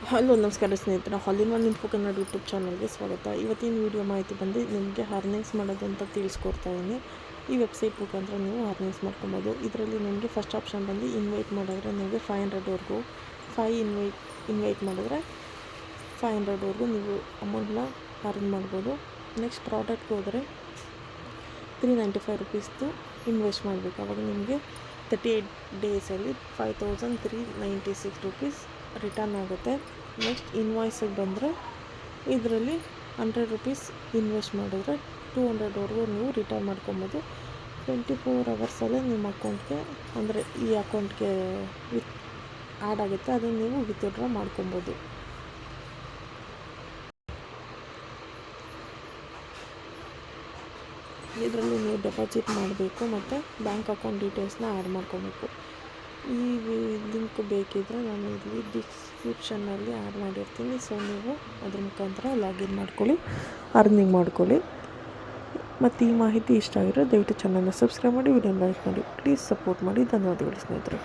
Hello ನಮಸ್ಕಾರ ಸ್ನೇಹಿತರೆ, ಹಾಲಿನ್ ಒನ್ ಇನ್ಫೋ ಕನ್ನಡ ಯೂಟ್ಯೂಬ್ ಚಾನಲ್ಗೆ ಸ್ವಾಗತ. ಇವತ್ತಿನ ವಿಡಿಯೋ ಮಾಹಿತಿ ಬಂದು ನಿಮಗೆ ಅರ್ನಿಂಗ್ಸ್ ಮಾಡೋದು ಅಂತ ತಿಳಿಸ್ಕೊಡ್ತಾ ಇದ್ದೀನಿ. ಈ ವೆಬ್ಸೈಟ್ ಮುಖಾಂತರ ನೀವು ಅರ್ನಿಂಗ್ಸ್ ಮಾಡ್ಕೊಬೋದು. ಇದರಲ್ಲಿ ನಿಮಗೆ ಫಸ್ಟ್ ಆಪ್ಷನ್ ಬಂದು ಇನ್ವೈಟ್ ಮಾಡಿದ್ರೆ ನಿಮಗೆ 500ವರೆಗೂ 5 ಇನ್ವೈಟ್ ಮಾಡಿದ್ರೆ 500ವರೆಗೂ ನೀವು ಅಮೌಂಟ್ನ ಅರ್ನ್ ಮಾಡ್ಬೋದು. ನೆಕ್ಸ್ಟ್ ಪ್ರಾಡಕ್ಟ್ಗೆ ಹೋದರೆ 395 ರುಪೀಸ್ದು ಇನ್ವೆಸ್ಟ್ ಮಾಡಬೇಕು. ಆವಾಗ ನಿಮಗೆ 38 ಡೇಸಲ್ಲಿ 5396 ರುಪೀಸ್ ರಿಟರ್ನ್ ಆಗುತ್ತೆ. ನೆಕ್ಸ್ಟ್ ಇನ್ವಾಯ್ಸಿಗೆ ಬಂದರೆ ಇದರಲ್ಲಿ 100 ರುಪೀಸ್ ಇನ್ವೆಸ್ಟ್ ಮಾಡಿದ್ರೆ 200ವರೆಗೂ ನೀವು ರಿಟರ್ನ್ ಮಾಡ್ಕೊಬೋದು. 24 ಅವರ್ಸಲ್ಲೇ ನಿಮ್ಮ ಅಕೌಂಟ್ಗೆ, ಅಂದರೆ ಈ ಅಕೌಂಟ್ಗೆ ಆ್ಯಡ್ ಆಗುತ್ತೆ, ಅದನ್ನು ನೀವು ವಿತ್ಡ್ರಾ ಮಾಡ್ಕೊಬೋದು. ಇದರಲ್ಲಿ ನೀವು ಡೆಪಾಸಿಟ್ ಮಾಡಬೇಕು ಮತ್ತು ಬ್ಯಾಂಕ್ ಅಕೌಂಟ್ ಡೀಟೇಲ್ಸ್ನ ಆ್ಯಡ್ ಮಾಡ್ಕೊಬೇಕು. ಈ ಲಿಂಕ್ ಬೇಕಿದ್ದರೆ ನಾನು ಇಲ್ಲಿ ಡಿಸ್ಕ್ರಿಪ್ಷನ್ನಲ್ಲಿ ಆ್ಯಡ್ ಮಾಡಿರ್ತೀನಿ. ಸೊ ನೀವು ಅದ್ರ ಮುಖಾಂತರ ಲಾಗಿನ್ ಮಾಡ್ಕೊಳ್ಳಿ, ಅರ್ನಿಂಗ್ ಮಾಡ್ಕೊಳ್ಳಿ. ಮತ್ತು ಈ ಮಾಹಿತಿ ಇಷ್ಟ ಆಗಿರೋ ದಯವಿಟ್ಟು ಚಾನಲ್ನ ಸಬ್ಸ್ಕ್ರೈಬ್ ಮಾಡಿ, ವಿಡಿಯೋ ಲೈಕ್ ಮಾಡಿ, ಪ್ಲೀಸ್ ಸಪೋರ್ಟ್ ಮಾಡಿ. ಧನ್ಯವಾದಗಳು ಸ್ನೇಹಿತರೆ.